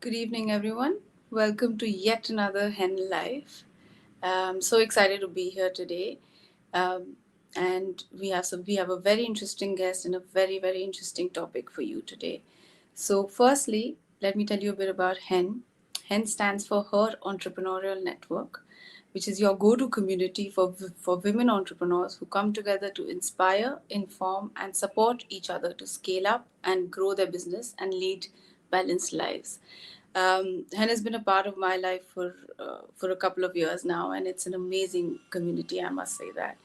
Good evening, everyone. Welcome to yet another Hen Live. I'm so excited to be here today, um, and we have a very interesting guest and a very interesting topic for you today. So, firstly, let me tell you a bit about Hen. Hen stands for Her Entrepreneurial Network, which is your go-to community for women entrepreneurs who come together to inspire, inform, and support each other to scale up and grow their business and lead balanced lives. Hen has been a part of my life for a couple of years now, and it's an amazing community. I must say that.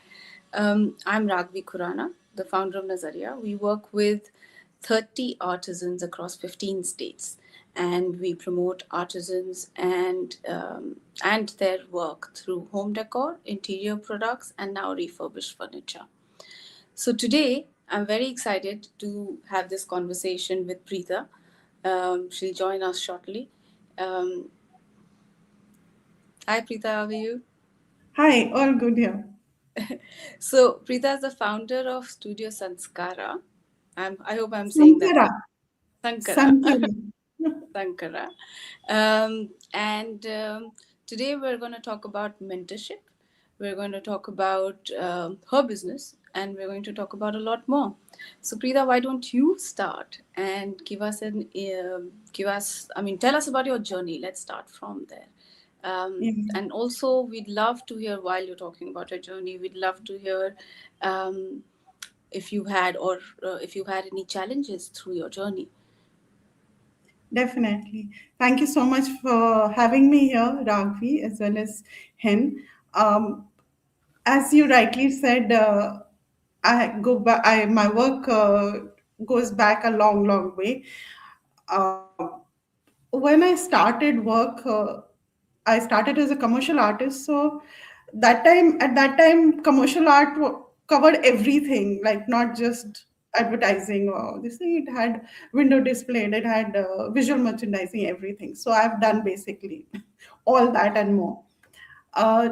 I'm Ragvi Khurana, the founder of Nazaria. We work with 30 artisans across 15 states, and we promote artisans and their work through home decor, interior products, and now refurbished furniture. So today, I'm very excited to have this conversation with Prita. She'll join us shortly. Um, Hi, Prita, how are you? Hi, all good here. So, Prita is the founder of Studio Sanskara. I hope I'm saying that Sankara. correct. Sankara. Sankara. Sankara. And today we're going to talk about mentorship. We're going to talk about her business, and we're going to talk about a lot more. So, Prita, why don't you start and tell us about your journey. Let's start from there. Yeah, And also, we'd love to hear while you're talking about your journey. We'd love to hear um, if you had any challenges through your journey. definitely. Thank you so much for having me here, Ragvi, as well as Hen. Um, as you rightly said, I go back. My work goes back a long way. Um, when I started work, I started as a commercial artist. So at that time, commercial art covered everything, like not just advertising or this thing. It had window display, it had visual merchandising, everything. So I've done basically all that and more. Uh,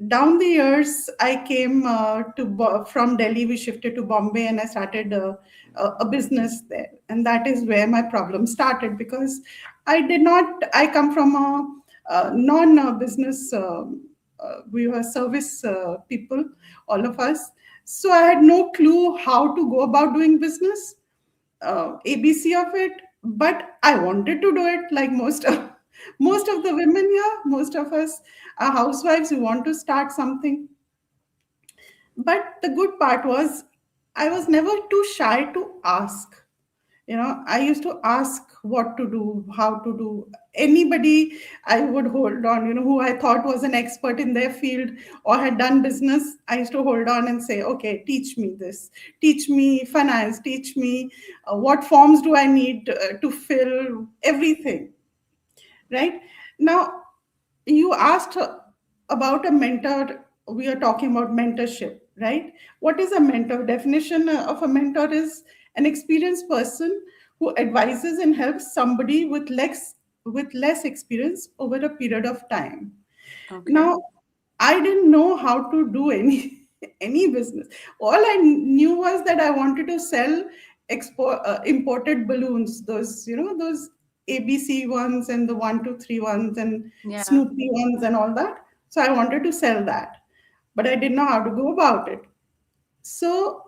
Down the years, I came from Delhi. We shifted to Bombay, and I started a business there. And that is where my problem started because I did not. I come from a non-business. We were service people, all of us. So I had no clue how to go about doing business, ABC of it, but I wanted to do it like most of most of the women here, most of us are housewives who want to start something. But the good part was I was never too shy to ask. I used to ask what to do, how to do. Anybody I would hold on, who I thought was an expert in their field or had done business, I used to hold on and say, okay, teach me this, teach me finance, teach me what forms do I need to fill, everything. Right now, you asked about a mentor. We are talking about mentorship, right? What is a mentor? Definition of a mentor is an experienced person who advises and helps somebody with less experience over a period of time. Okay. Now, I didn't know how to do any any business. All I knew was that I wanted to sell imported balloons. Those ABC ones and the 1, 2, 3 ones and Yeah. Snoopy ones and all that. So I wanted to sell that, but I didn't know how to go about it. So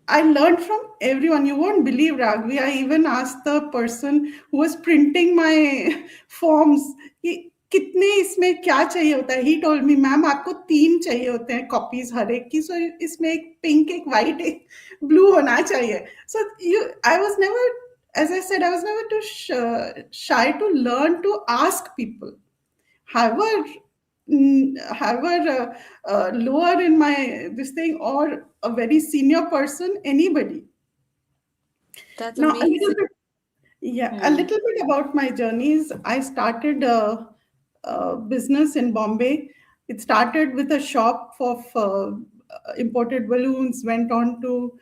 I learned from everyone. You won't believe, Ragvi. I even asked the person who was printing my forms कि कितने इसमें क्या चाहिए होता है. He told me, ma'am आपको 3 चाहिए होते हैं copies हर एक की. So इसमें एक pink, एक white, एक blue होना चाहिए. So I was never, as I said, I was never too shy to learn to ask people. However, lower in my this thing or a very senior person, anybody. That's Now, amazing. a Hmm. little bit about my journeys. I started a business in Bombay. It started with a shop of imported balloons, went on to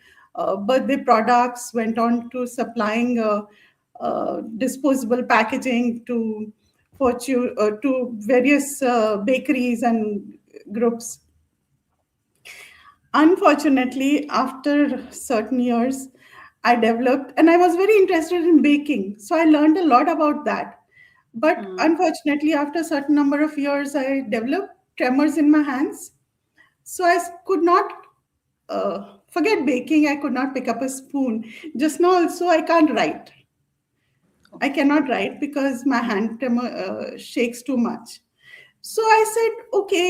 birthday products, went on to supplying disposable packaging to various bakeries and groups. Unfortunately, after certain years, I developed, and I was very interested in baking. So I learned a lot about that. But Hmm. unfortunately, after a certain number of years, I developed tremors in my hands. So could not forget baking. I could not pick up a spoon. Just now, also, I can't write. I Okay. cannot write because my hand tremor shakes too much. So I said, okay,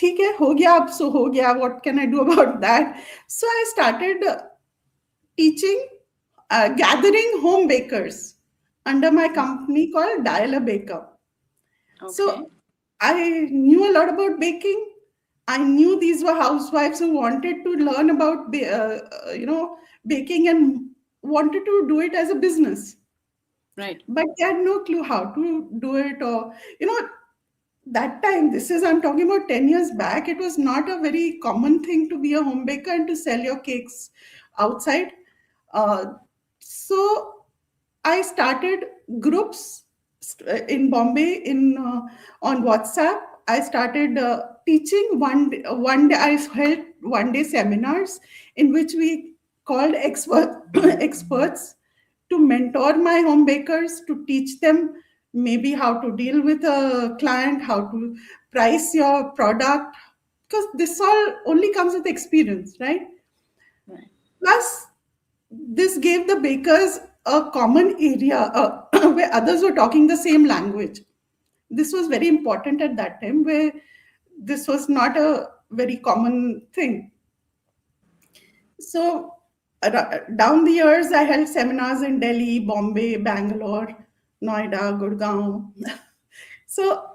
ठीक है हो गया अब so हो गया, what can I do about that? So I started teaching, gathering home bakers under my company called Dial a Baker. Okay. So I knew a lot about baking. I knew these were housewives who wanted to learn about baking and wanted to do it as a business, Right. but they had no clue how to do it. Or that time, this is, I'm talking about 10 years back, it was not a very common thing to be a home baker and to sell your cakes outside. So I started groups in Bombay on WhatsApp. I started teaching one day. I held one day seminars in which we called experts to mentor my home bakers, to teach them maybe how to deal with a client, how to price your product, because this all only comes with experience, right? Right. Plus, this gave the bakers a common area where others were talking the same language. This was very important at that time, where this was not a very common thing. So, down the years, I held seminars in Delhi, Bombay, Bangalore, Noida, Gurgaon. So,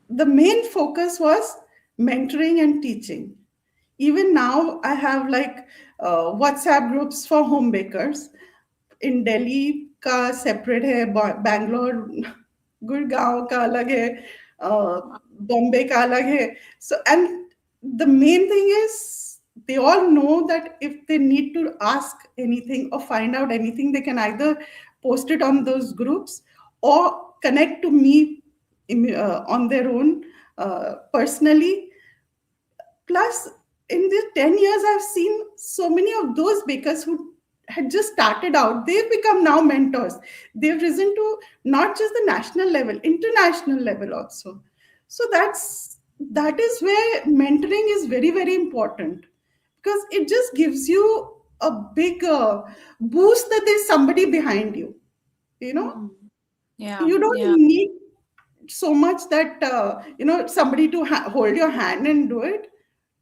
the main focus was mentoring and teaching. Even now, I have like WhatsApp groups for home bakers. In Delhi का separate है, Bangalore, Gurgaon का अलग है, बॉम्बे का अलग है. So, and the main thing is they all know that if they need to ask anything or find out anything, they can either post it on those groups or connect to me on their own personally. Plus, in the 10 years, I've seen so many of those bakers who had just started out, they've become now mentors. They've risen to not just the national level, international level also. So that is where mentoring is very, very important, because it just gives you a big boost that there's somebody behind you. You know, Hmm. Yeah. you don't Yeah. need so much that somebody to hold your hand and do it,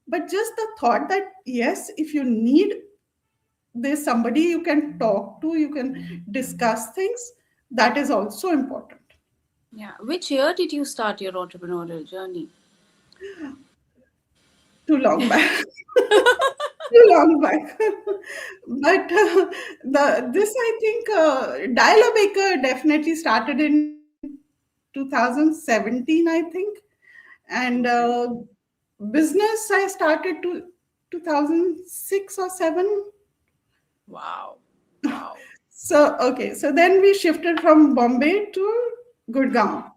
but just the thought that yes, if you need, there's somebody you can talk to, you can discuss things, that is also important. Yeah. Which year did you start your entrepreneurial journey? Too long back. Too long back. But the this I think Dial Baker definitely started in 2017, I think. And Okay. business I started to 2006 or 7. Wow. Wow. So, okay, so then we shifted from Bombay to Gurgaon.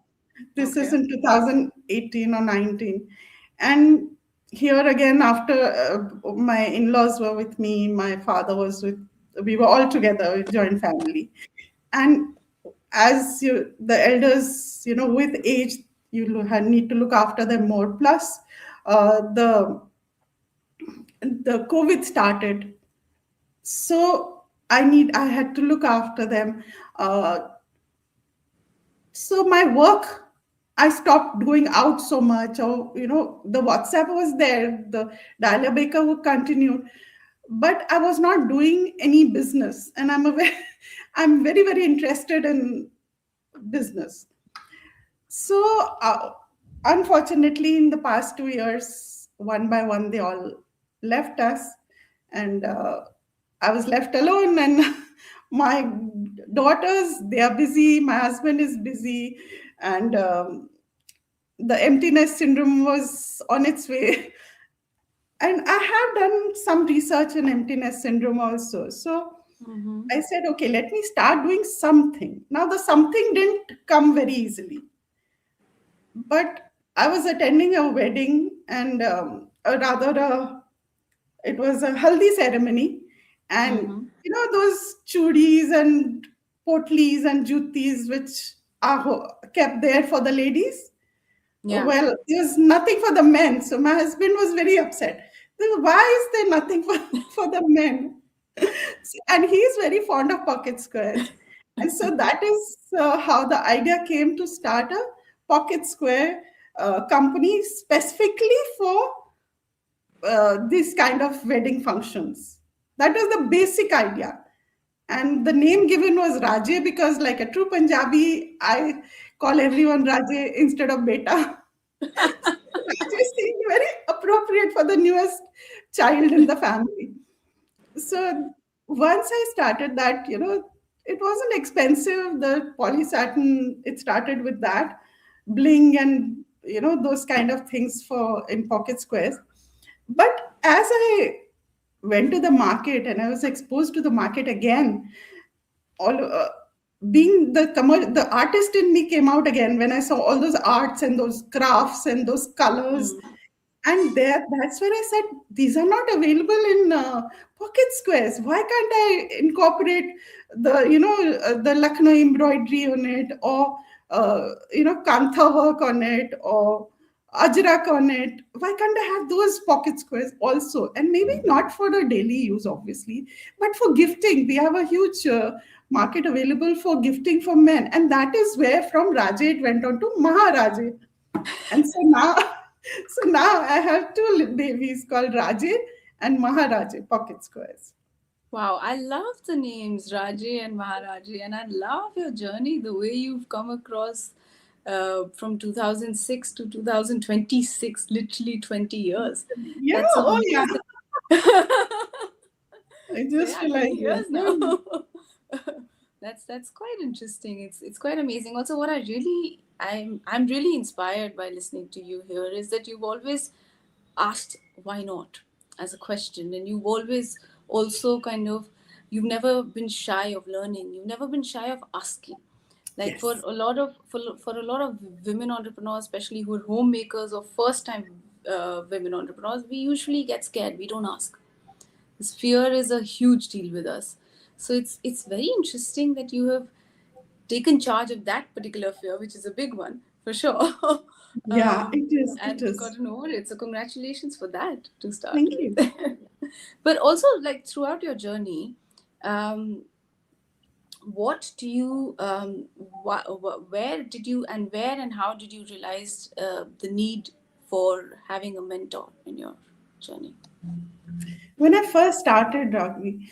This is Okay. in 2018 or 19. And here again, after my in laws were with me, my father was with, we were all together, joint family. And as the elders, with age, need to look after them more. Plus, the COVID started, so I had to look after them. uh, so my work, I stopped going out so much, or the WhatsApp was there, the dialer baker would continue, but I was not doing any business, and I'm very, very interested in business. So, unfortunately, in the past 2 years, one by one, they all left us, and I was left alone. And my daughters, they are busy. My husband is busy, and the emptiness syndrome was on its way. And I have done some research in emptiness syndrome also. So Mm-hmm. I said, okay, let me start doing something. Now, the something didn't come very easily, but I was attending a wedding, and it was a haldi ceremony, And Mm-hmm. those chudis and potlis and jutis which are kept there for the ladies. Yeah. Well, there's nothing for the men. So my husband was very upset. Why is there nothing for the men? And he's very fond of pocket squares. And so that is how the idea came to start a pocket square company specifically for these kind of wedding functions. That was the basic idea. And the name given was Raje because, like a true Punjabi, I call everyone Raje instead of Beta. Raje seemed very appropriate for the newest child in the family. So once I started that, it wasn't expensive. The polysatin, it started with that bling and those kind of things for in pocket squares. But as I went to the market and I was exposed to the market again, all being the artist in me came out again when I saw all those arts and those crafts and those colors. Mm. And that's where I said, these are not available in pocket squares. Why can't I incorporate the Lucknow embroidery on it, or kantha work on it, or ajrak on it? Why can't I have those pocket squares also? And maybe not for the daily use, obviously, but for gifting. We have a huge market available for gifting for men, and that is where from Raje it went on to Maharaje. And so now, so now I have two babies called Raje and Maharaje pocket squares. Wow, I love the names Raje and Maharaji, and I love your journey, the way you've come across from 2006 to 2026, literally 20 years. Yeah, That's oh yeah. amazing. I So just yeah, 20 realized years now. that. That's quite interesting. It's quite amazing. Also, what I'm really inspired by listening to you here is that you've always asked why not as a question, and you've always also kind of, you've never been shy of learning, you've never been shy of asking. Like for Yes. a lot of for a lot of women entrepreneurs, especially who are homemakers or first time women entrepreneurs, we usually get scared, we don't ask. This fear is a huge deal with us. So it's very interesting that you have taken charge of that particular fear, which is a big one for sure. Yeah, it is. It And is. gotten over it. So congratulations for that to start Thank you. with. But also, like throughout your journey, um, what do you, where did you, and where and how did you realize the need for having a mentor in your journey? When I first started rugby,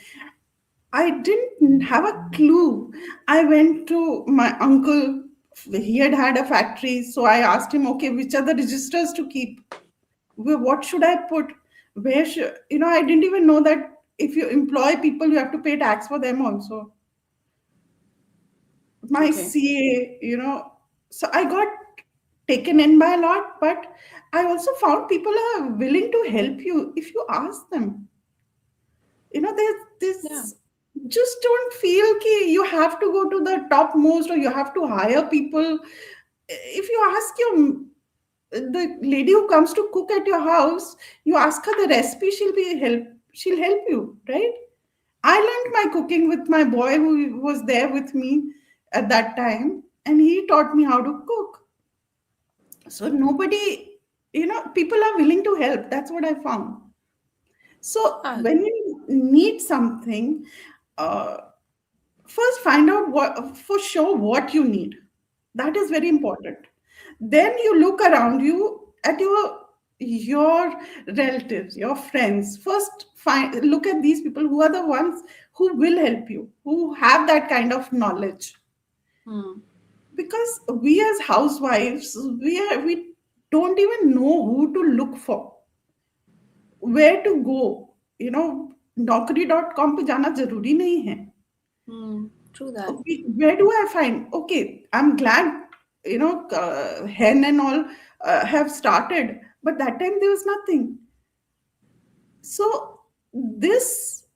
I didn't have a clue. I went to my uncle. He had a factory, so I asked him, okay, which are the registers to keep? What should I put? Where should I didn't even know that if you employ people, you have to pay tax for them also. My Okay. CA, so I got taken in by a lot, but I also found people are willing to help you if you ask them. There's Yeah. this, just don't feel ki you have to go to the topmost or you have to hire people. If you ask the lady who comes to cook at your house, you ask her the recipe, she'll help you, right? I learned my cooking with my boy who was there with me at that time, and he taught me how to cook. So nobody, people are willing to help. That's what I found. So Ah, when you need something, uh, first find out what for sure what you need. That is very important. Then you look around you at your relatives, your friends. First find look at these people who are the ones who will help you, who have that kind of knowledge. hmm. Because we as housewives, we don't even know who to look for, where to go. naukri.com पे जाना जरूरी नहीं है. Hmm. True that. Okay, where do I find? Okay, I'm glad, Hen and all have started, but that time there was nothing. So this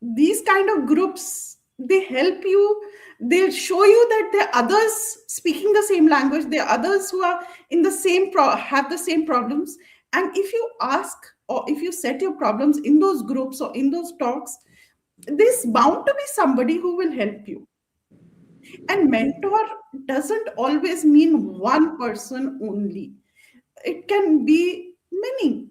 these kind of groups, they help you. They'll show you that there are others speaking the same language. There are others who are in the have the same problems. And if you ask or if you set your problems in those groups or in those talks, There's bound to be somebody who will help you. And mentor doesn't always mean one person only. It can be many.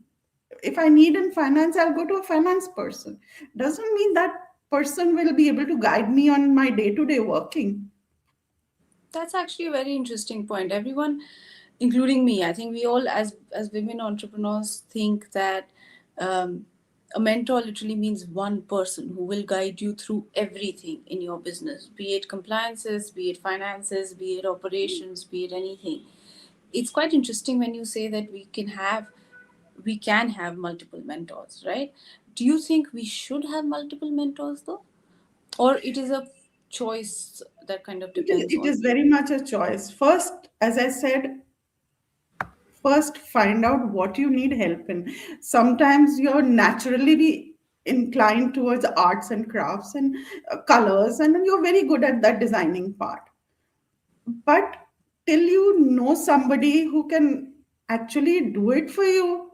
If I need in finance, I'll go to a finance person. Doesn't mean that person will be able to guide me on my day-to-day working. That's actually a very interesting point. Everyone, including me, I think we all, as women entrepreneurs, think that um, a mentor literally means one person who will guide you through everything in your business, be it compliances, be it finances, be it operations, be it anything. It's quite interesting when you say that we can have multiple mentors, right? Do you think we should have multiple mentors though, or it is a choice that kind of depends It on is you? very much a choice. First, as I said, first find out what you need help in. Sometimes you're naturally inclined towards arts and crafts and colors, and you're very good at that designing part. But till you know somebody who can actually do it for you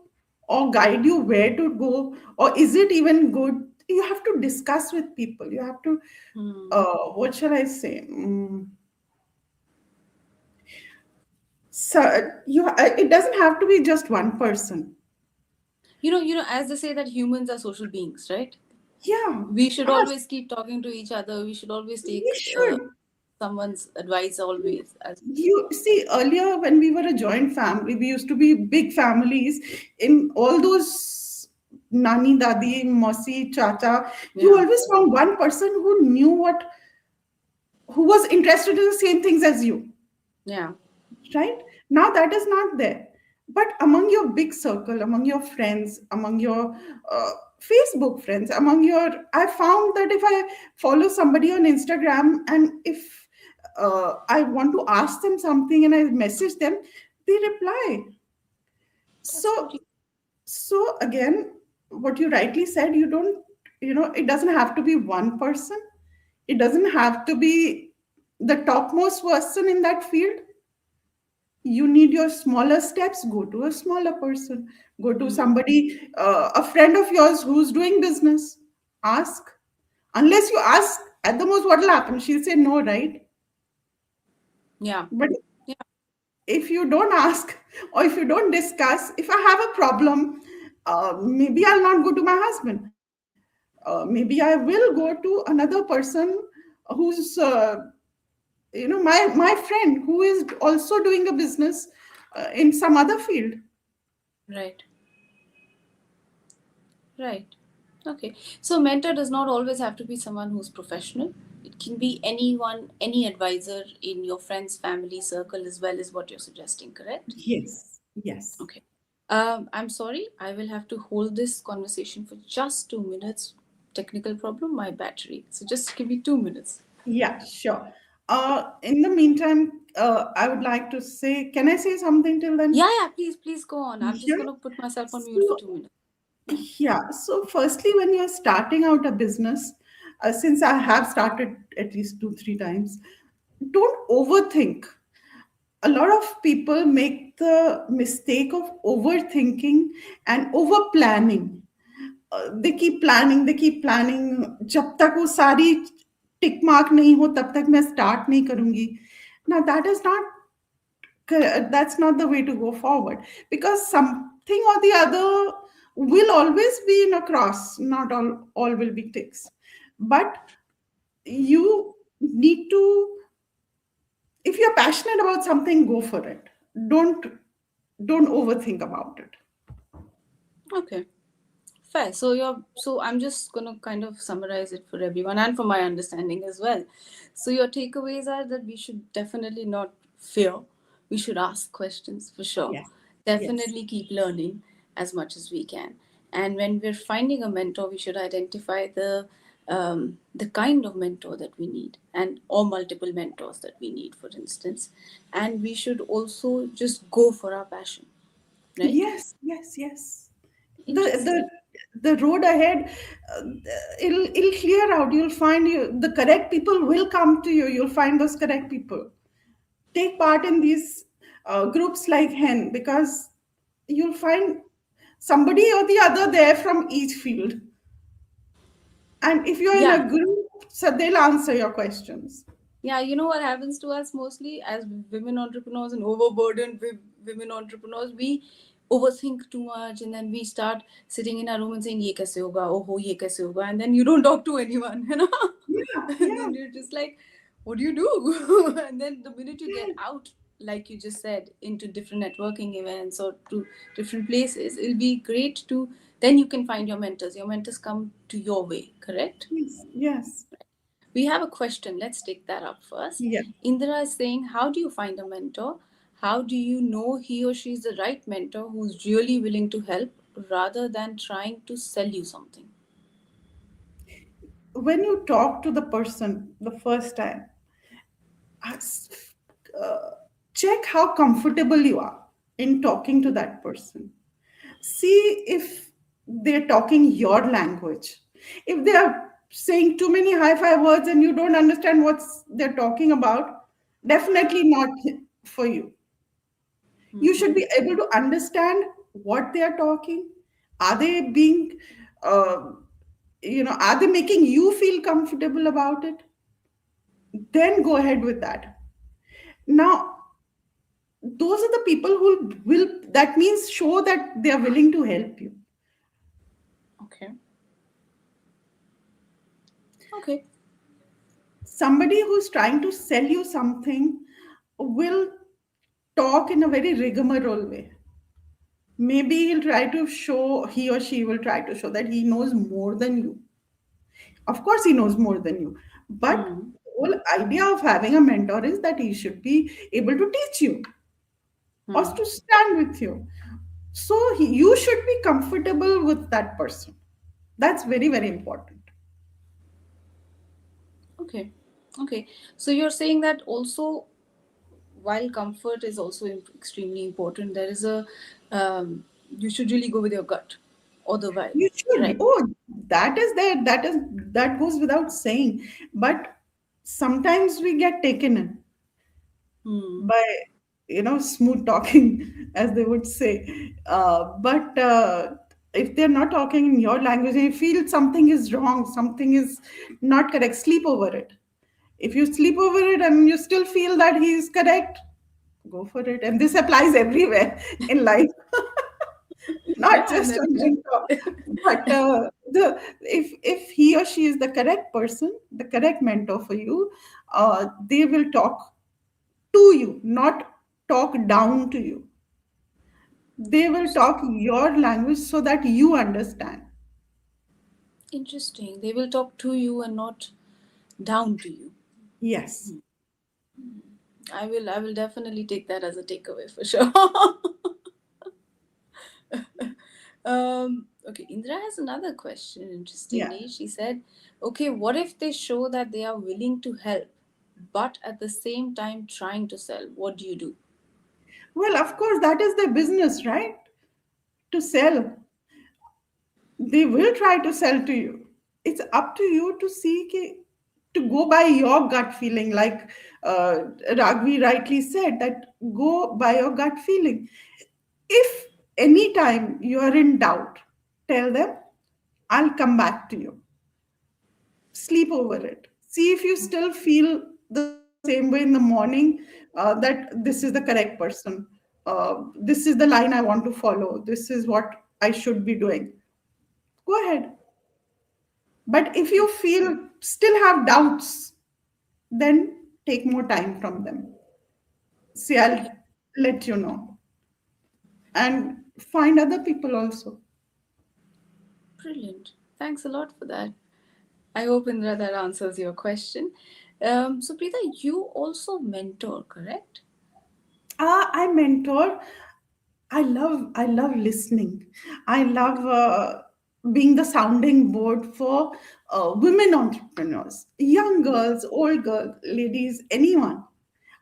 or guide you where to go, or is it even good, you have to discuss with people. You have to, Hmm. what shall I say? So it doesn't have to be just one person. As they say that humans are social beings, right? Yeah, We should ask. always keep talking to each other. We should always take We should. someone's advice always. As You see, earlier when we were a joint family, we used to be big families. In all those nani, dadi, mosi, chacha, you Yeah, always found one person who knew who was interested in the same things as you, yeah, right? Now that is not there. But among your big circle, among your friends, among your Facebook friends, among your, I found that if I follow somebody on Instagram, and if I want to ask them something and I message them, they reply. that's So, very so again, what you rightly said, you don't, it doesn't have to be one person. It doesn't have to be the topmost person in that field. You need your smaller steps, go to a smaller person, go to hmm. somebody, a friend of yours who's doing business. Ask. Unless you ask, at the most what will happen, she'll say no, right? Yeah, But yeah, if you don't ask, or if you don't discuss, if I have a problem, maybe I'll not go to my husband. Maybe I will go to another person who's my friend who is also doing a business in some other field. right, right. Okay, so mentor does not always have to be someone who's professional. It can be anyone, any advisor in your friends, family circle, as well as what you're suggesting. Correct? Yes, yes. Okay. I'm sorry, I will have to hold this conversation for just 2 minutes. Technical problem, my battery. So just give me 2 minutes. Yeah, sure. In the meantime, I would like to say, can I say something till then? Yeah, yeah, please, please go on. I'm just Yeah. going to put myself on mute for So, 2 minutes. Yeah. yeah. So, firstly, when you're starting out a business, since I have started at least two, three times, don't overthink. A lot of people make the mistake of overthinking and over planning. They keep planning जब तक वो सारी tick mark नहीं हो तब तक मैं start नहीं करूंगी. Now that's not the way to go forward, because something or the other will always be in a cross. Not all will be ticks, but you need to, if you're passionate about something, go for it. Don't overthink about it. Okay. Fair. So I'm just gonna kind of summarize it for everyone and for my understanding as well. So your takeaways are that we should definitely not fear. We should ask questions for sure. Yes, yes, Definitely keep learning as much as we can. And when we're finding a mentor, we should identify the kind of mentor that we need, and or multiple mentors that we need, for instance. And we should also just go for our passion, right? yes, yes, yes. the Interesting. the the road ahead, uh, it'll clear out. You'll find, the correct people will come to you. You'll find those correct people. Take part in these groups like hen, because you'll find somebody or the other there from each field. And if you're in Yeah. a group, so they'll answer your questions. Yeah, you know what happens to us mostly as women entrepreneurs and overburdened with women entrepreneurs? We overthink too much, and then we start sitting in our room and saying, "Ye kaise hoga? Oh, ho, ye kaise hoga?" And then you don't talk to anyone, you know? Yeah, And yeah, then you're just like, what do you do? And then the minute you get out, like you just said, into different networking events or to different places, it'll be great to, then you can find your mentors. Your mentors come to your way, correct? yes, yes, We have a question. Let's take that up first. yes. Indra is saying, how do you find a mentor? How do you know he or she is the right mentor who's really willing to help rather than trying to sell you something? When you talk to the person the first time, ask- uh, check how comfortable you are in talking to that person. See if they're talking your language. If they are saying too many high five words and you don't understand what they're talking about, definitely not for you. You should Mm-hmm. be able to understand what they are talking. Are they being, uh, are they making you feel comfortable about it? Then go ahead with that. Now, those are the people who will, that means show that they are willing to help you. Okay. Okay. Somebody who's trying to sell you something will talk in a very rigmarole way. Maybe he or she will try to show that he knows more than you. Of course, he knows more than you. But Hmm. the whole idea of having a mentor is that he should be able to teach you or Hmm. to stand with you. So you should be comfortable with that person. That's very, very important. Okay. Okay. So you're saying that also, while comfort is also extremely important, there is a, you should really go with your gut or the vibe, You should. right? Oh, that is there. That goes without saying. But sometimes we get taken in Hmm. by smooth talking, as they would say. But if they're not talking in your language and you feel something is wrong, something is not correct, sleep over it. If you sleep over it and you still feel that he is correct, go for it. And this applies everywhere in life. Not Yeah, and just a then mentor, but the if he or she is the correct person, the correct mentor for you, they will talk to you, not talk down to you. They will talk your language so that you understand. interesting. They will talk to you and not down to you. Yes. I will definitely take that as a takeaway for sure. Okay, Indra has another question. Yeah. Interestingly, she said, "Okay, what if they show that they are willing to help, but at the same time trying to sell? What do you do?" Well, of course, that is their business, right? To sell. They will try to sell to you. It's up to you to see to go by your gut feeling, like Ragvi rightly said, that go by your gut feeling. If anytime you are in doubt, tell them, I'll come back to you. Sleep over it. See if you still feel the same way in the morning, that this is the correct person. This is the line I want to follow. This is what I should be doing. Go ahead. But if you feel still have doubts, then take more time from them. See, I'll Okay, let you know. And find other people also. brilliant. Thanks a lot for that. I hope Indra that answers your question. So Preeta, you also mentor, correct? I mentor. I love listening. I Okay. love being the sounding board for women entrepreneurs, young girls, old girls, ladies, anyone.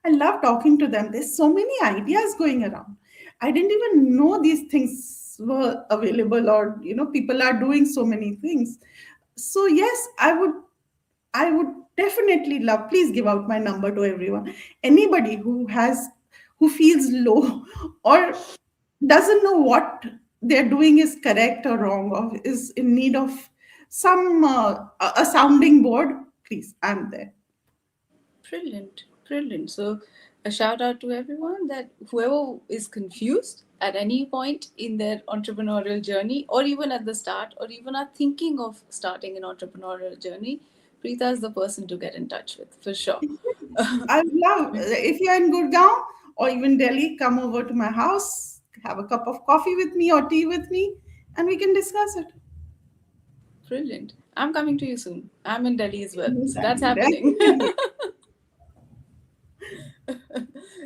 I love talking to them. There's so many ideas going around. I didn't even know these things were available, or people are doing so many things. So yes, I would definitely love. Please give out my number to everyone. Anybody who feels low or doesn't know what they're doing is correct or wrong, or is in need of some a sounding board, please, I'm there. Brilliant, brilliant. So, a shout out to everyone that whoever is confused at any point in their entrepreneurial journey, or even at the start, or even are thinking of starting an entrepreneurial journey, Preeta is the person to get in touch with for sure. I love, if you're in Gurgaon or even Delhi, come over to my house, have a cup of coffee with me or tea with me, and we can discuss it. Brilliant. I'm coming to you soon. I'm in Delhi as well. So that's Exactly, happening. definitely.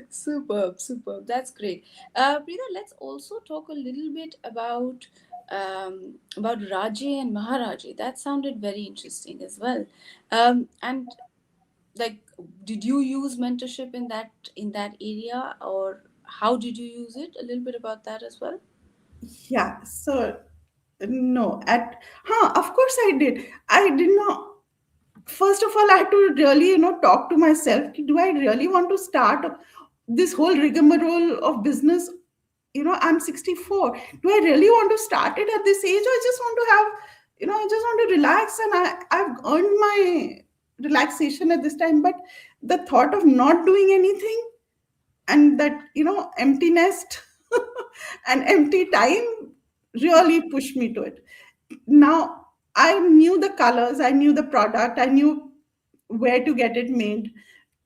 Superb, superb. That's great. Preeta, let's also talk a little bit about Raje and Maharaje. That sounded very interesting as well. And like, did you use mentorship in that area, or how did you use it? A little bit about that as well. Yeah, so no, of course I did. I did not. First of all, I had to really, talk to myself. Do I really want to start this whole rigmarole of business? I'm 64. Do I really want to start it at this age? Or I just want to have, I just want to relax, and I've earned my relaxation at this time. But the thought of not doing anything, and that, empty nest and empty time really pushed me to it. Now, I knew the colors, I knew the product, I knew where to get it made,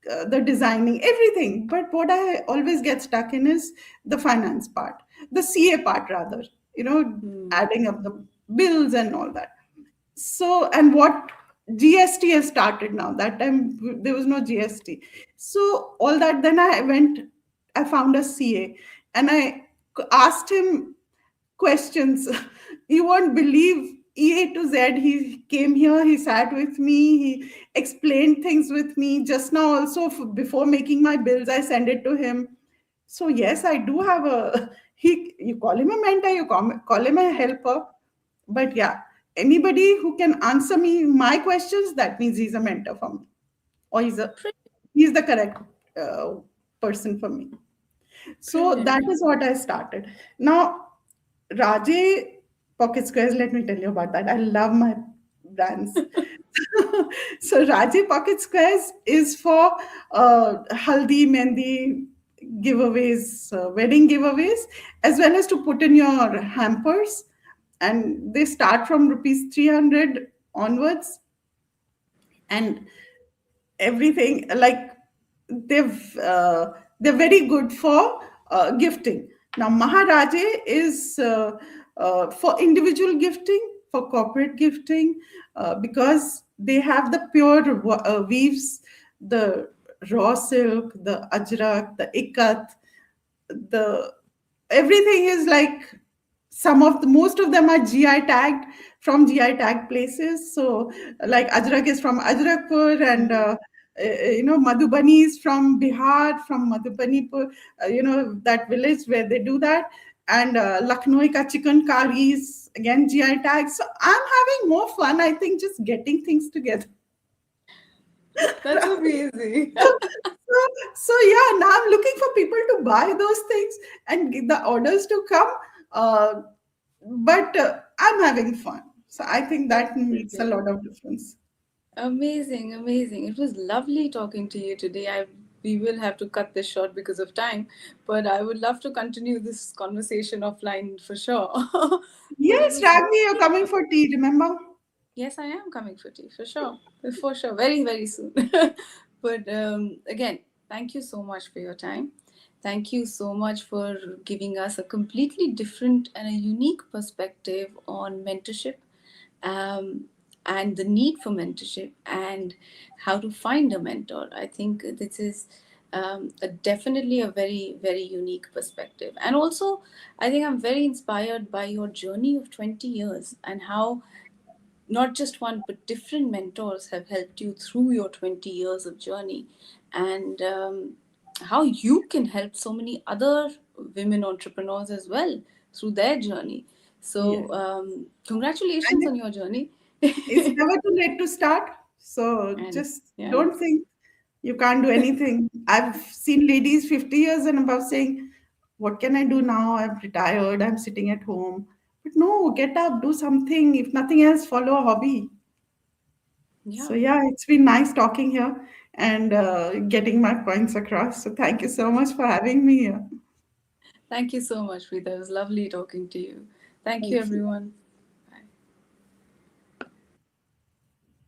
the designing, everything. But what I always get stuck in is the finance part, the CA part rather, Hmm. adding up the bills and all that. So, and what GST has started now. That time there was no GST. So all that, then I found a CA, and I asked him questions. You won't believe, EA to Z. He came here, he sat with me, he explained things with me. Just now, also, before making my bills, I send it to him. So, yes, I do have a, you call him a mentor, call him a helper. But yeah, anybody who can answer me my questions, that means he's a mentor for me, or he's the correct uh, person for me. So Brilliant. that is what I started. Now, Raje Pocket Squares, let me tell you about that. I love my brands. So Raje Pocket Squares is for haldi, mehendi giveaways, wedding giveaways, as well as to put in your hampers. And they start from rupees 300 onwards. And everything, like, they're very good for gifting. Now Maharaje is for individual gifting, for corporate gifting, because they have the pure weaves, the raw silk, the ajrak, the ikat, the everything is like, some of the most of them are GI tagged, from GI tag places. So like Ajrak is from Ajrakpur, and Hmm. Madhubani is from Bihar, from Madhubanipur, that village where they do that. And Lucknow ka chicken curry is again GI tag. So I'm having more fun, I think, just getting things together. That's amazing. So yeah, now I'm looking for people to buy those things and get the orders to come. Uh, but I'm having fun. So I think that makes a Brilliant. lot of difference. Amazing, amazing. It was lovely talking to you today. We will have to cut this short because of time, but I would love to continue this conversation offline for sure. But it Yes, was Ragni, you're lovely coming talking. for tea, remember? Yes, I am coming for tea for sure. For sure. Very, very soon. But again, thank you so much for your time. Thank you so much for giving us a completely different and a unique perspective on mentorship, um, and the need for mentorship and how to find a mentor. I think this is definitely a very, very unique perspective. And also, I think I'm very inspired by your journey of 20 years and how not just one but different mentors have helped you through your 20 years of journey, and how you can help so many other women entrepreneurs as well through their journey. So Yes. congratulations And on your journey. it's never too late to start. So And just yeah, don't think you can't do anything. I've seen ladies 50 years and above saying, what can I do now? I'm retired, I'm sitting at home. But no, get up, do something. If nothing else, follow a hobby. So Yeah. yeah, it's been nice talking here and getting my points across. So thank you so much for having me here. Thank you so much, Preeta. It was lovely talking to you. Thank you, Thank you. everyone.